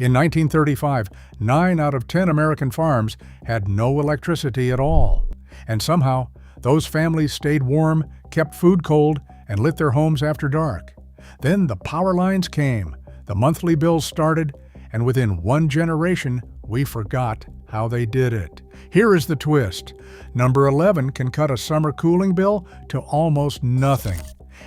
In 1935, 9 out of 10 American farms had no electricity at all. And somehow, those families stayed warm, kept food cold, and lit their homes after dark. Then the power lines came, the monthly bills started, and within one generation, we forgot how they did it. Here is the twist. Number 11 can cut a summer cooling bill to almost nothing.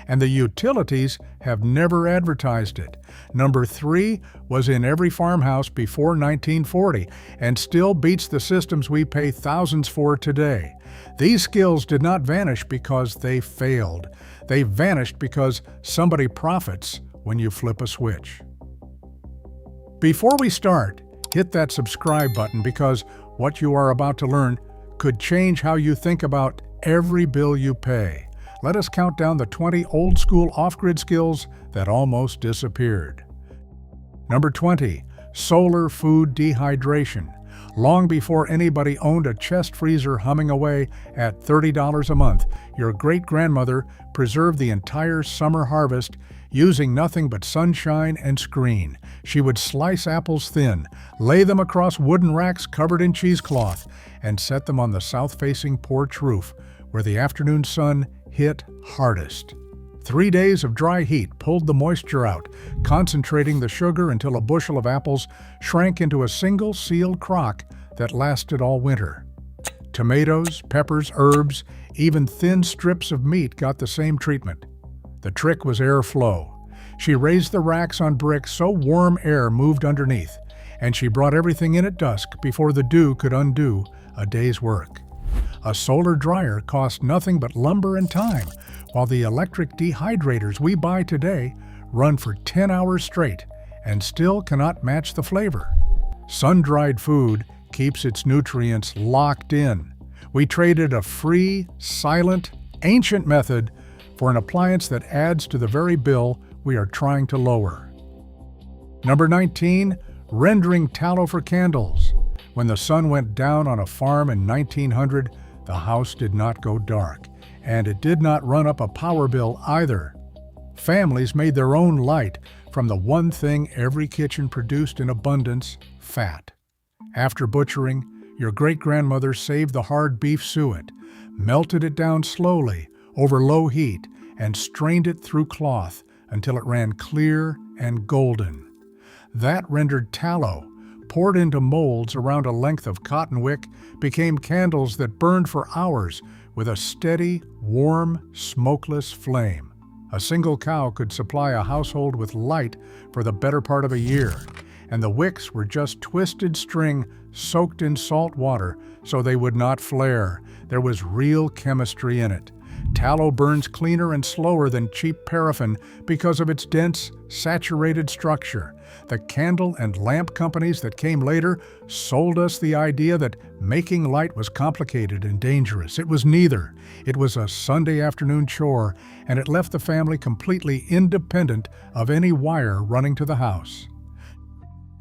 And the utilities have never advertised it. Number 3 was in every farmhouse before 1940 and still beats the systems we pay thousands for today. These skills did not vanish because they failed. They vanished because somebody profits when you flip a switch. Before we start, hit that subscribe button because what you are about to learn could change how you think about every bill you pay. Let us count down the 20 old-school off-grid skills that almost disappeared. Number 20, solar food dehydration. Long before anybody owned a chest freezer humming away at $30 a month, your great-grandmother preserved the entire summer harvest using nothing but sunshine and screen. She would slice apples thin, lay them across wooden racks covered in cheesecloth, and set them on the south-facing porch roof, where the afternoon sun hit hardest. 3 days of dry heat pulled the moisture out, concentrating the sugar until a bushel of apples shrank into a single sealed crock that lasted all winter. Tomatoes, peppers, herbs, even thin strips of meat got the same treatment. The trick was airflow. She raised the racks on bricks so warm air moved underneath, and she brought everything in at dusk before the dew could undo a day's work. A solar dryer cost nothing but lumber and time, while the electric dehydrators we buy today run for 10 hours straight and still cannot match the flavor. Sun-dried food keeps its nutrients locked in. We traded a free, silent, ancient method for an appliance that adds to the very bill we are trying to lower. Number 19, rendering tallow for candles. When the sun went down on a farm in 1900, the house did not go dark, and it did not run up a power bill either. Families made their own light from the one thing every kitchen produced in abundance, fat. After butchering, your great-grandmother saved the hard beef suet, melted it down slowly over low heat, and strained it through cloth until it ran clear and golden. That rendered tallow, poured into molds around a length of cotton wick, became candles that burned for hours with a steady, warm, smokeless flame. A single cow could supply a household with light for the better part of a year, and the wicks were just twisted string soaked in salt water so they would not flare. There was real chemistry in it. Tallow burns cleaner and slower than cheap paraffin because of its dense, saturated structure. The candle and lamp companies that came later sold us the idea that making light was complicated and dangerous. It was neither. It was a Sunday afternoon chore, and it left the family completely independent of any wire running to the house.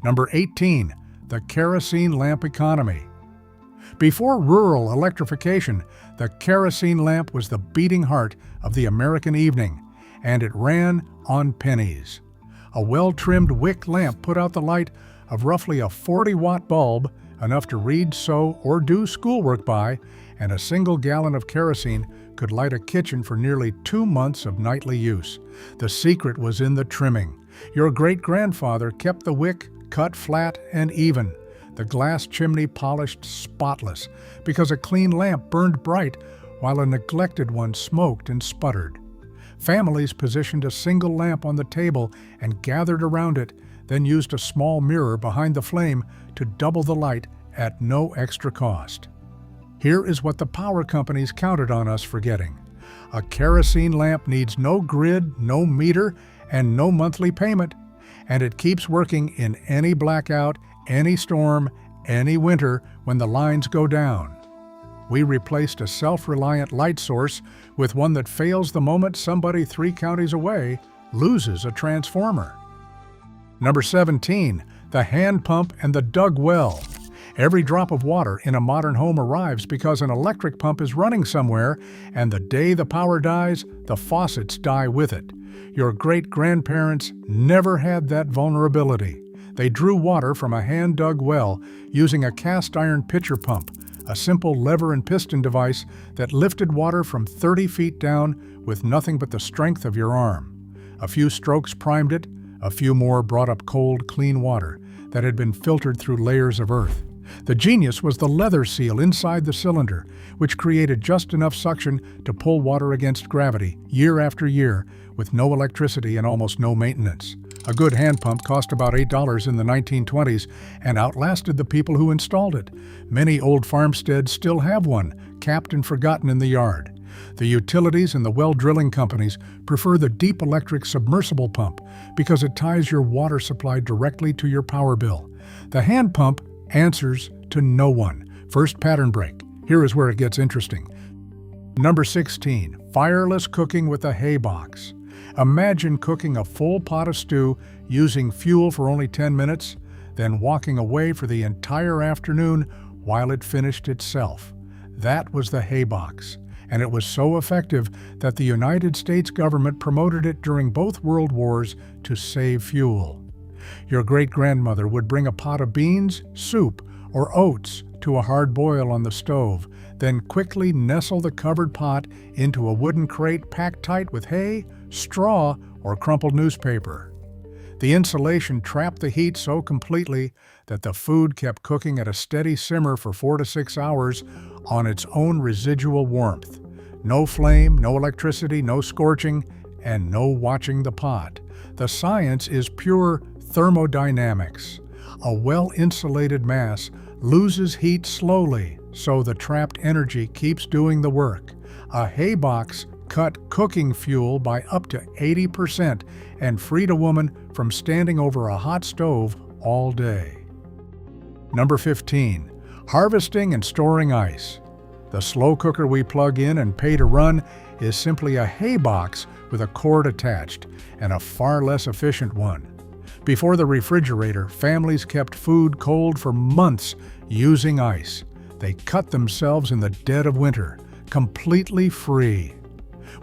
Number 18, the kerosene lamp economy. Before rural electrification, the kerosene lamp was the beating heart of the American evening, and it ran on pennies. A well-trimmed wick lamp put out the light of roughly a 40-watt bulb, enough to read, sew, or do schoolwork by, and a single gallon of kerosene could light a kitchen for nearly 2 months of nightly use. The secret was in the trimming. Your great-grandfather kept the wick cut flat and even, the glass chimney polished spotless, because a clean lamp burned bright while a neglected one smoked and sputtered. Families positioned a single lamp on the table and gathered around it, then used a small mirror behind the flame to double the light at no extra cost. Here is what the power companies counted on us forgetting. A kerosene lamp needs no grid, no meter, and no monthly payment, and it keeps working in any blackout, any storm, any winter when the lines go down. We replaced a self-reliant light source with one that fails the moment somebody 3 counties away loses a transformer. Number 17, the hand pump and the dug well. Every drop of water in a modern home arrives because an electric pump is running somewhere, and the day the power dies, the faucets die with it. Your great-grandparents never had that vulnerability. They drew water from a hand-dug well using a cast-iron pitcher pump, a simple lever and piston device that lifted water from 30 feet down with nothing but the strength of your arm. A few strokes primed it, a few more brought up cold, clean water that had been filtered through layers of earth. The genius was the leather seal inside the cylinder, which created just enough suction to pull water against gravity year after year with no electricity and almost no maintenance. A good hand pump cost about $8 in the 1920s and outlasted the people who installed it. Many old farmsteads still have one, capped and forgotten in the yard. The utilities and the well drilling companies prefer the deep electric submersible pump because it ties your water supply directly to your power bill. The hand pump answers to no one. First pattern break. Here is where it gets interesting. Number 16. Fireless cooking with a hay box. Imagine cooking a full pot of stew using fuel for only 10 minutes, then walking away for the entire afternoon while it finished itself. That was the hay box, and it was so effective that the United States government promoted it during both World Wars to save fuel. Your great-grandmother would bring a pot of beans, soup, or oats to a hard boil on the stove, then quickly nestle the covered pot into a wooden crate packed tight with hay, straw, or crumpled newspaper. The insulation trapped the heat so completely that the food kept cooking at a steady simmer for 4 to 6 hours on its own residual warmth. No flame, no electricity, no scorching, and no watching the pot. The science is pure thermodynamics. A well-insulated mass loses heat slowly, so the trapped energy keeps doing the work. A hay box cut cooking fuel by up to 80% and freed a woman from standing over a hot stove all day. Number 15. Harvesting and storing ice. The slow cooker we plug in and pay to run is simply a hay box with a cord attached, and a far less efficient one. Before the refrigerator, families kept food cold for months using ice. They cut themselves in the dead of winter, completely free.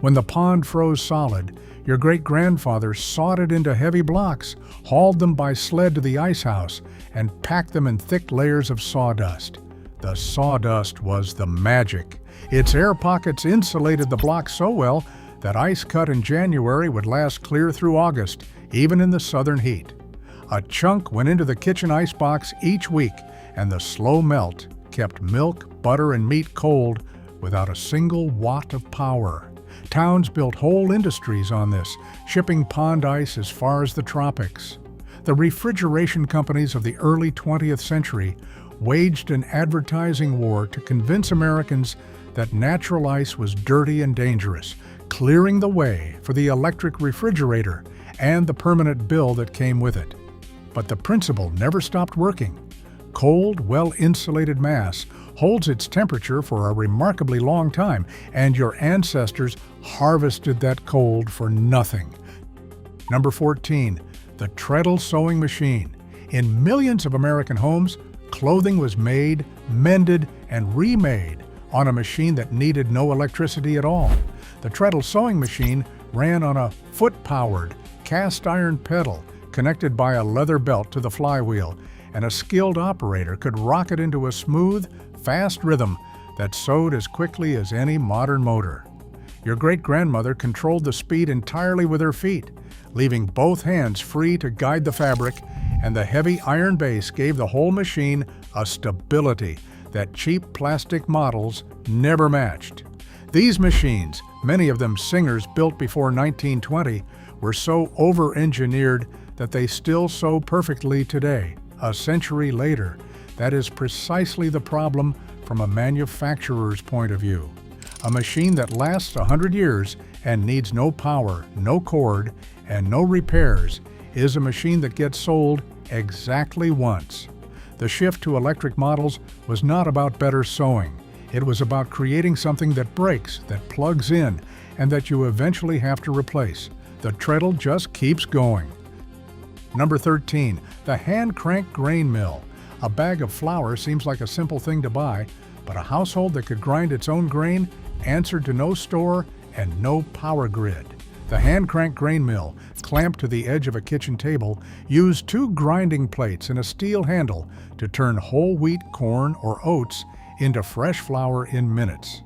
When the pond froze solid, your great-grandfather sawed it into heavy blocks, hauled them by sled to the ice house, and packed them in thick layers of sawdust. The sawdust was the magic. Its air pockets insulated the blocks so well that ice cut in January would last clear through August, even in the southern heat. A chunk went into the kitchen icebox each week, and the slow melt kept milk, butter, and meat cold without a single watt of power. Towns built whole industries on this, shipping pond ice as far as the tropics. The refrigeration companies of the early 20th century waged an advertising war to convince Americans that natural ice was dirty and dangerous, clearing the way for the electric refrigerator and the permanent bill that came with it. But the principle never stopped working. Cold, well-insulated mass holds its temperature for a remarkably long time, and your ancestors harvested that cold for nothing. Number 14. The Treadle sewing machine. In millions of American homes, clothing was made, mended, and remade on a machine that needed no electricity at all. The Treadle sewing machine ran on a foot-powered, cast-iron pedal connected by a leather belt to the flywheel, and a skilled operator could rock it into a smooth, fast rhythm that sewed as quickly as any modern motor. Your great-grandmother controlled the speed entirely with her feet, leaving both hands free to guide the fabric, and the heavy iron base gave the whole machine a stability that cheap plastic models never matched. These machines, many of them Singers built before 1920, were so over-engineered that they still sew perfectly today, a century later. That is precisely the problem from a manufacturer's point of view. A machine that lasts 100 years and needs no power, no cord, and no repairs is a machine that gets sold exactly once. The shift to electric models was not about better sewing. It was about creating something that breaks, that plugs in, and that you eventually have to replace. The Treadle just keeps going. Number 13. The hand-crank grain mill. A bag of flour seems like a simple thing to buy, but a household that could grind its own grain answered to no store and no power grid. The hand-crank grain mill, clamped to the edge of a kitchen table, used 2 grinding plates and a steel handle to turn whole wheat, corn, or oats into fresh flour in minutes.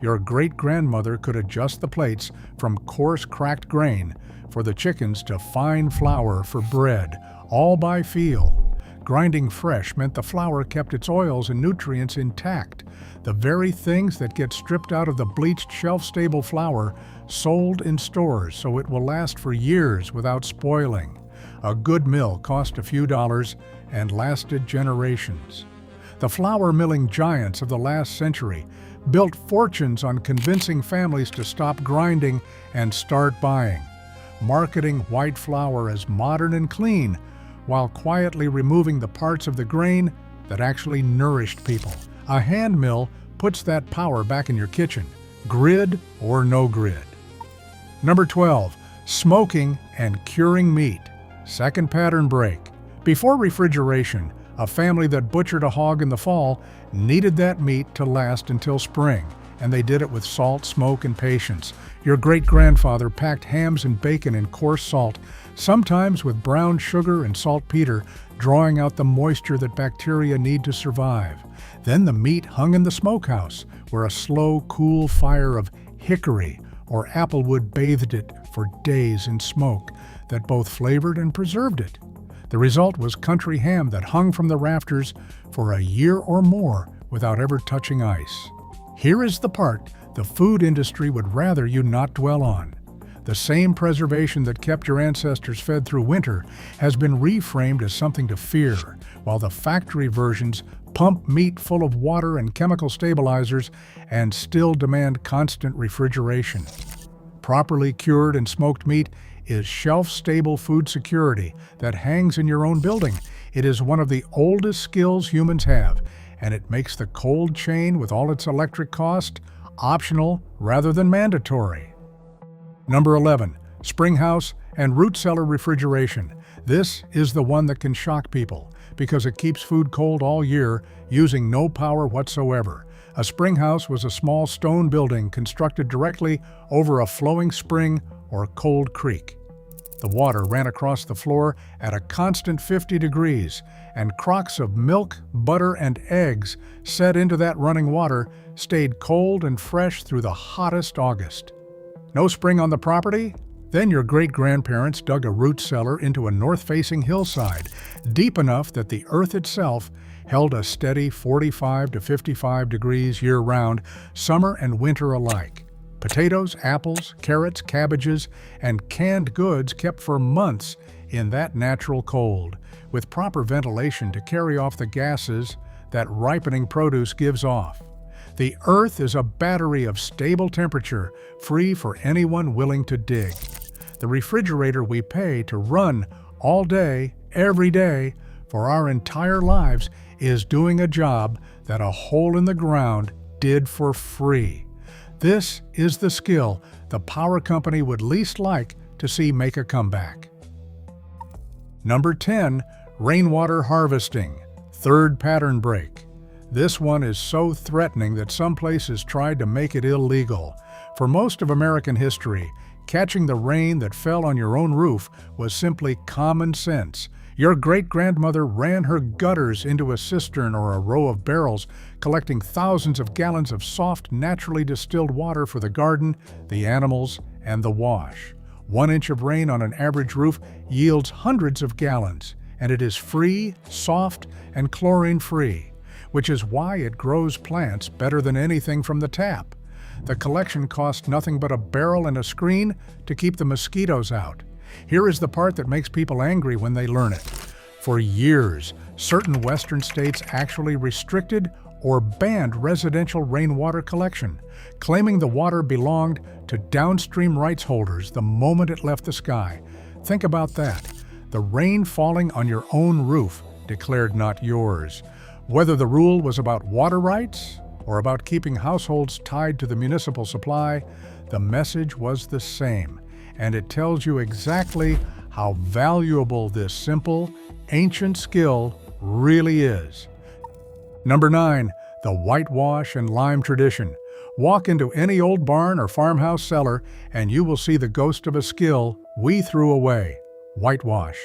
Your great-grandmother could adjust the plates from coarse cracked grain for the chickens to fine flour for bread, all by feel. Grinding fresh meant the flour kept its oils and nutrients intact, the very things that get stripped out of the bleached shelf-stable flour sold in stores so it will last for years without spoiling. A good mill cost a few dollars and lasted generations. The flour milling giants of the last century built fortunes on convincing families to stop grinding and start buying, marketing white flour as modern and clean, while quietly removing the parts of the grain that actually nourished people. A hand mill puts that power back in your kitchen, grid or no grid. Number 12, smoking and curing meat. Second pattern break. Before refrigeration, a family that butchered a hog in the fall needed that meat to last until spring, and they did it with salt, smoke, and patience. Your great-grandfather packed hams and bacon in coarse salt, sometimes with brown sugar and saltpeter, drawing out the moisture that bacteria need to survive. Then the meat hung in the smokehouse, where a slow, cool fire of hickory or applewood bathed it for days in smoke that both flavored and preserved it. The result was country ham that hung from the rafters for a year or more without ever touching ice. Here is the part the food industry would rather you not dwell on. The same preservation that kept your ancestors fed through winter has been reframed as something to fear, while the factory versions pump meat full of water and chemical stabilizers and still demand constant refrigeration. Properly cured and smoked meat is shelf-stable food security that hangs in your own building. It is one of the oldest skills humans have, and it makes the cold chain with all its electric cost optional rather than mandatory. Number 11, springhouse and root cellar refrigeration. This is the one that can shock people because it keeps food cold all year using no power whatsoever. A springhouse was a small stone building constructed directly over a flowing spring or cold creek. The water ran across the floor at a constant 50 degrees, and crocks of milk, butter, and eggs set into that running water stayed cold and fresh through the hottest August. No spring on the property? Then your great-grandparents dug a root cellar into a north-facing hillside, deep enough that the earth itself held a steady 45 to 55 degrees year-round, summer and winter alike. Potatoes, apples, carrots, cabbages, and canned goods kept for months in that natural cold, with proper ventilation to carry off the gases that ripening produce gives off. The earth is a battery of stable temperature, free for anyone willing to dig. The refrigerator we pay to run all day, every day, for our entire lives is doing a job that a hole in the ground did for free. This is the skill the power company would least like to see make a comeback. Number 10, rainwater harvesting. Third pattern break. This one is so threatening that some places tried to make it illegal. For most of American history, catching the rain that fell on your own roof was simply common sense. Your great-grandmother ran her gutters into a cistern or a row of barrels, collecting thousands of gallons of soft, naturally distilled water for the garden, the animals, and the wash. 1 inch of rain on an average roof yields hundreds of gallons, and it is free, soft, and chlorine-free, which is why it grows plants better than anything from the tap. The collection cost nothing but a barrel and a screen to keep the mosquitoes out. Here is the part that makes people angry when they learn it. For years, certain western states actually restricted or banned residential rainwater collection, claiming the water belonged to downstream rights holders the moment it left the sky. Think about that. The rain falling on your own roof declared not yours. Whether the rule was about water rights or about keeping households tied to the municipal supply, the message was the same, and it tells you exactly how valuable this simple, ancient skill really is. Number 9, the whitewash and lime tradition. Walk into any old barn or farmhouse cellar and you will see the ghost of a skill we threw away: whitewash.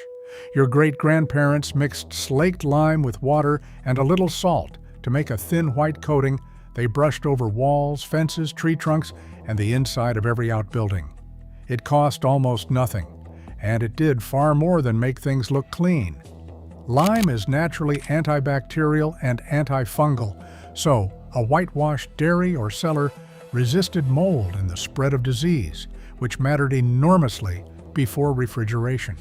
Your great-grandparents mixed slaked lime with water and a little salt to make a thin white coating they brushed over walls, fences, tree trunks, and the inside of every outbuilding. It cost almost nothing, and it did far more than make things look clean. Lime is naturally antibacterial and antifungal, so a whitewashed dairy or cellar resisted mold and the spread of disease, which mattered enormously before refrigeration.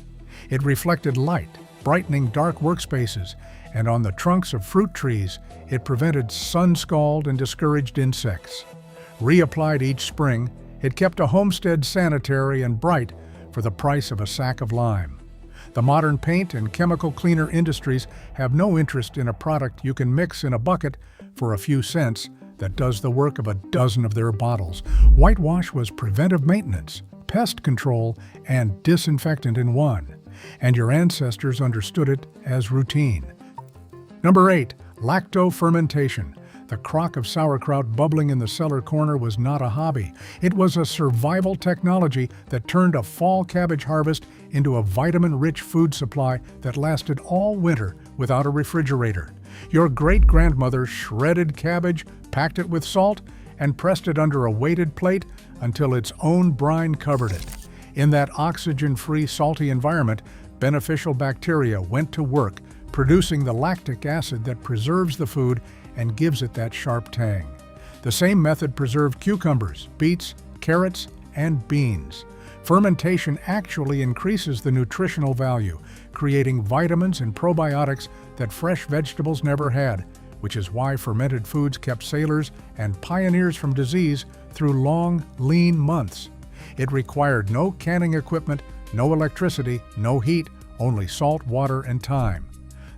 It reflected light, brightening dark workspaces, and on the trunks of fruit trees, it prevented sun scald and discouraged insects. Reapplied each spring, it kept a homestead sanitary and bright for the price of a sack of lime. The modern paint and chemical cleaner industries have no interest in a product you can mix in a bucket for a few cents that does the work of a dozen of their bottles. Whitewash was preventive maintenance, pest control, and disinfectant in one, and your ancestors understood it as routine. Number 8. Lacto-fermentation. The crock of sauerkraut bubbling in the cellar corner was not a hobby. It was a survival technology that turned a fall cabbage harvest into a vitamin-rich food supply that lasted all winter without a refrigerator. Your great-grandmother shredded cabbage, packed it with salt, and pressed it under a weighted plate until its own brine covered it. In that oxygen-free, salty environment, beneficial bacteria went to work, producing the lactic acid that preserves the food and gives it that sharp tang. The same method preserved cucumbers, beets, carrots, and beans. Fermentation actually increases the nutritional value, creating vitamins and probiotics that fresh vegetables never had, which is why fermented foods kept sailors and pioneers from disease through long, lean months. It required no canning equipment, no electricity, no heat, only salt, water, and time.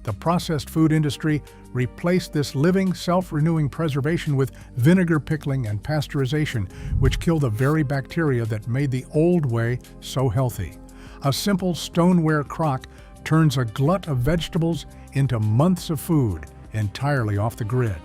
The processed food industry replaced this living, self-renewing preservation with vinegar pickling and pasteurization, which kill the very bacteria that made the old way so healthy. A simple stoneware crock turns a glut of vegetables into months of food, entirely off the grid.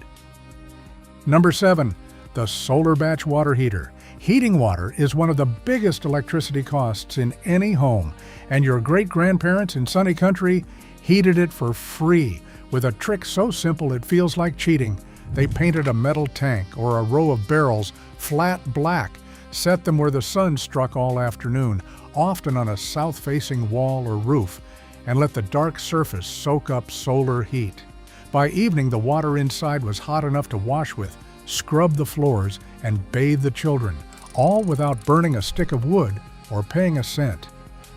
Number 7. The solar batch water heater. Heating water is one of the biggest electricity costs in any home, and your great-grandparents in sunny country heated it for free with a trick so simple it feels like cheating. They painted a metal tank or a row of barrels flat black, set them where the sun struck all afternoon, often on a south-facing wall or roof, and let the dark surface soak up solar heat. By evening, the water inside was hot enough to wash with, scrub the floors, and bathe the children, all without burning a stick of wood or paying a cent.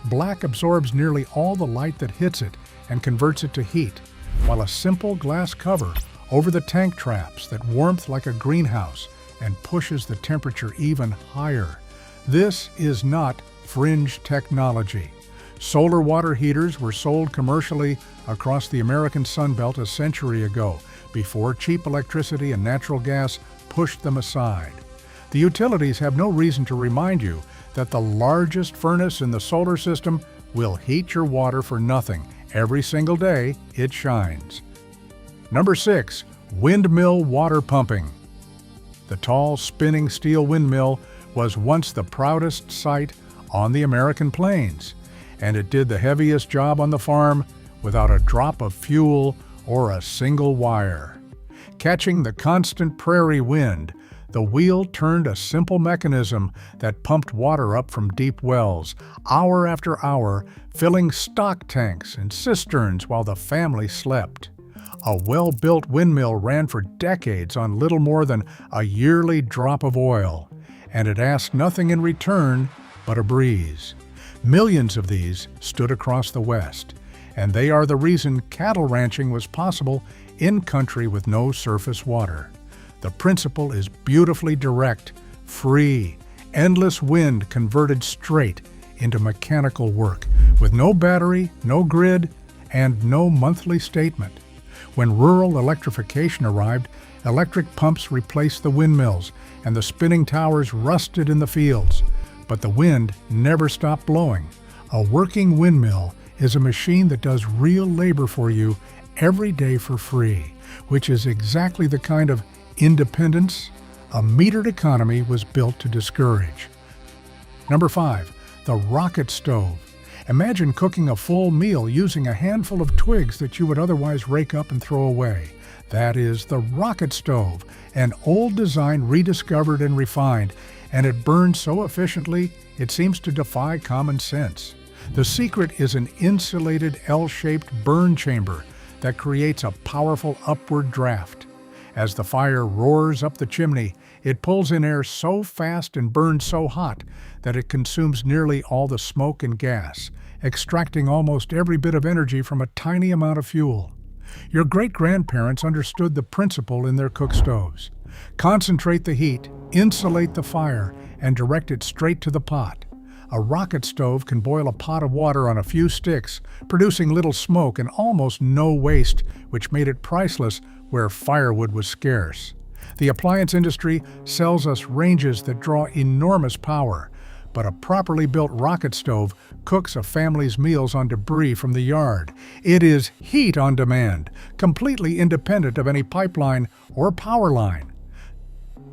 Black absorbs nearly all the light that hits it and converts it to heat, while a simple glass cover over the tank traps that warmth like a greenhouse and pushes the temperature even higher. This is not fringe technology. Solar water heaters were sold commercially across the American Sunbelt a century ago, before cheap electricity and natural gas pushed them aside. The utilities have no reason to remind you that the largest furnace in the solar system will heat your water for nothing every single day it shines. Number 6. Windmill water pumping. The tall, spinning steel windmill was once the proudest sight on the American plains, and it did the heaviest job on the farm without a drop of fuel or a single wire. Catching the constant prairie wind, the wheel turned a simple mechanism that pumped water up from deep wells, hour after hour, filling stock tanks and cisterns while the family slept. A well-built windmill ran for decades on little more than a yearly drop of oil, and it asked nothing in return but a breeze. Millions of these stood across the West, and they are the reason cattle ranching was possible in country with no surface water. The principle is beautifully direct, free, endless wind converted straight into mechanical work, with no battery, no grid, and no monthly statement. When rural electrification arrived, electric pumps replaced the windmills, and the spinning towers rusted in the fields. But the wind never stopped blowing. A working windmill is a machine that does real labor for you every day for free, which is exactly the kind of independence A metered economy was built to discourage. Number 5. The rocket stove. Imagine cooking a full meal using a handful of twigs that you would otherwise rake up and throw away. That is the rocket stove, an old design rediscovered and refined, and it burns so efficiently it seems to defy common sense. The secret is an insulated L-shaped burn chamber that creates a powerful upward draft. As the fire roars up the chimney, it pulls in air so fast and burns so hot that it consumes nearly all the smoke and gas, extracting almost every bit of energy from a tiny amount of fuel. Your great-grandparents understood the principle in their cook stoves. Concentrate the heat, insulate the fire, and direct it straight to the pot. A rocket stove can boil a pot of water on a few sticks, producing little smoke and almost no waste, which made it priceless where firewood was scarce. The appliance industry sells us ranges that draw enormous power, but a properly built rocket stove cooks a family's meals on debris from the yard. It is heat on demand, completely independent of any pipeline or power line.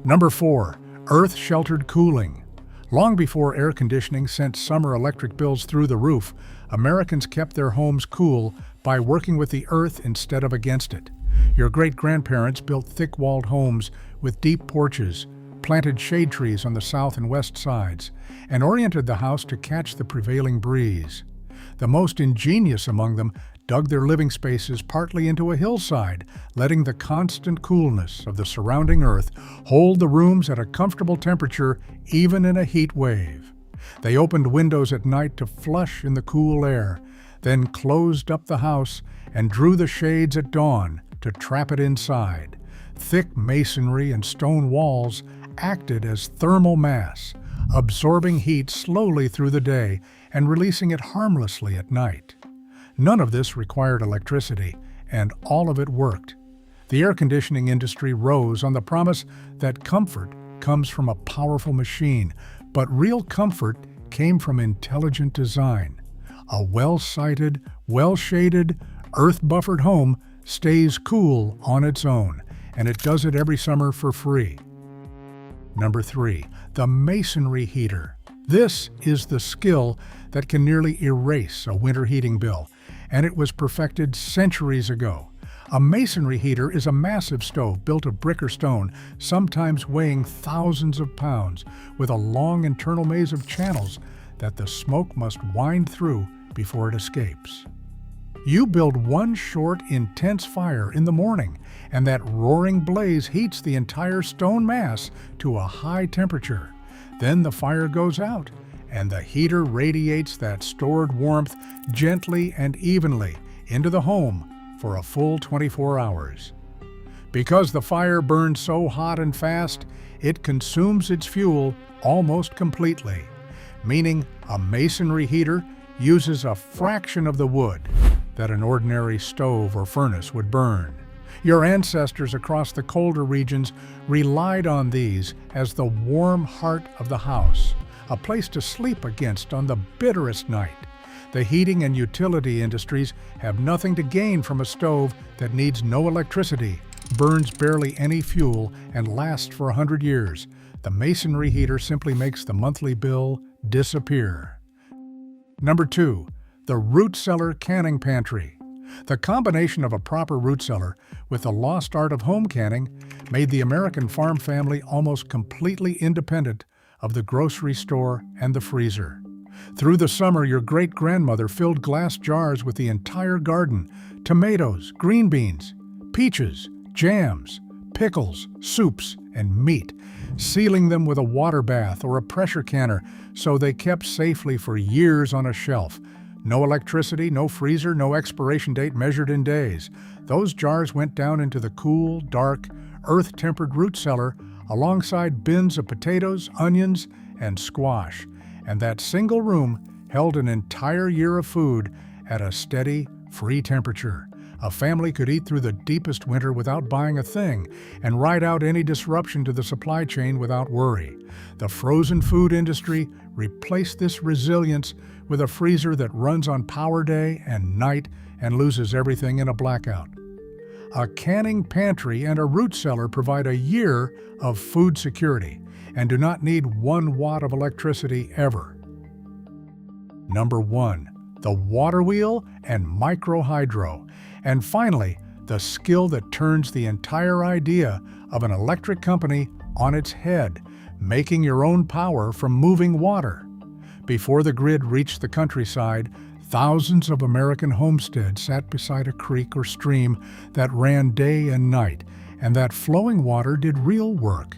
Number 4. Earth-sheltered cooling. Long before air conditioning sent summer electric bills through the roof, Americans kept their homes cool by working with the earth instead of against it. Your great-grandparents built thick-walled homes with deep porches, planted shade trees on the south and west sides, and oriented the house to catch the prevailing breeze. The most ingenious among them dug their living spaces partly into a hillside, letting the constant coolness of the surrounding earth hold the rooms at a comfortable temperature even in a heat wave. They opened windows at night to flush in the cool air, then closed up the house and drew the shades at dawn to trap it inside. Thick masonry and stone walls acted as thermal mass, absorbing heat slowly through the day and releasing it harmlessly at night. None of this required electricity, and all of it worked. The air conditioning industry rose on the promise that comfort comes from a powerful machine, but real comfort came from intelligent design. A well-sited, well-shaded, earth-buffered home stays cool on its own, and it does it every summer for free. Number 3. The masonry heater. This is the skill that can nearly erase a winter heating bill, and it was perfected centuries ago. A masonry heater is a massive stove built of brick or stone, sometimes weighing thousands of pounds, with a long internal maze of channels that the smoke must wind through before it escapes. You build one short, intense fire in the morning, and that roaring blaze heats the entire stone mass to a high temperature. Then the fire goes out, and the heater radiates that stored warmth gently and evenly into the home for a full 24 hours. Because the fire burns so hot and fast, it consumes its fuel almost completely, meaning a masonry heater uses a fraction of the wood that an ordinary stove or furnace would burn. Your ancestors across the colder regions relied on these as the warm heart of the house, a place to sleep against on the bitterest night. The heating and utility industries have nothing to gain from a stove that needs no electricity, burns barely any fuel, and lasts for 100 years. The masonry heater simply makes the monthly bill disappear. Number 2. The root cellar canning pantry. The combination of a proper root cellar with the lost art of home canning made the American farm family almost completely independent of the grocery store and the freezer. Through the summer, your great-grandmother filled glass jars with the entire garden: tomatoes, green beans, peaches, jams, pickles, soups, and meat, sealing them with a water bath or a pressure canner so they kept safely for years on a shelf. No electricity, no freezer, no expiration date measured in days. Those jars went down into the cool, dark, earth-tempered root cellar alongside bins of potatoes, onions, and squash, and that single room held an entire year of food at a steady, free temperature. A family could eat through the deepest winter without buying a thing and ride out any disruption to the supply chain without worry. The frozen food industry replaced this resilience with a freezer that runs on power day and night and loses everything in a blackout. A canning pantry and a root cellar provide a year of food security and do not need 1 watt of electricity ever. Number 1. The water wheel and microhydro. And finally, the skill that turns the entire idea of an electric company on its head, making your own power from moving water. Before the grid reached the countryside, thousands of American homesteads sat beside a creek or stream that ran day and night, and that flowing water did real work.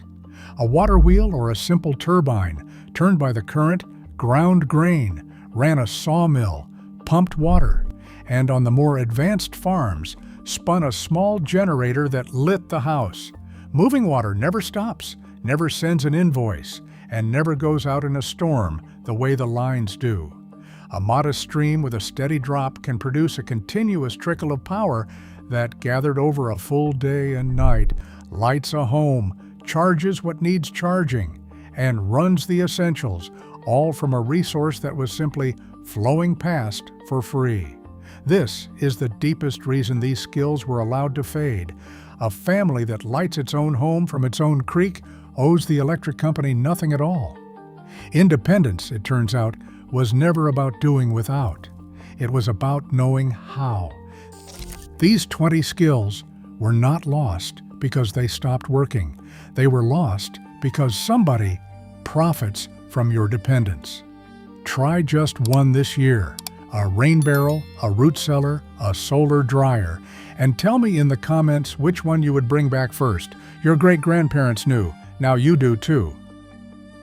A water wheel or a simple turbine, turned by the current, ground grain, ran a sawmill, pumped water, and on the more advanced farms, spun a small generator that lit the house. Moving water never stops, never sends an invoice, and never goes out in a storm the way the lines do. A modest stream with a steady drop can produce a continuous trickle of power that, gathered over a full day and night, lights a home, charges what needs charging, and runs the essentials, all from a resource that was simply flowing past for free. This is the deepest reason these skills were allowed to fade. A family that lights its own home from its own creek owes the electric company nothing at all. Independence, it turns out, was never about doing without. It was about knowing how. These 20 skills were not lost because they stopped working. They were lost because somebody profits from your dependence. Try just one this year: a rain barrel, a root cellar, a solar dryer, and tell me in the comments which one you would bring back first. Your great-grandparents knew. Now you do too.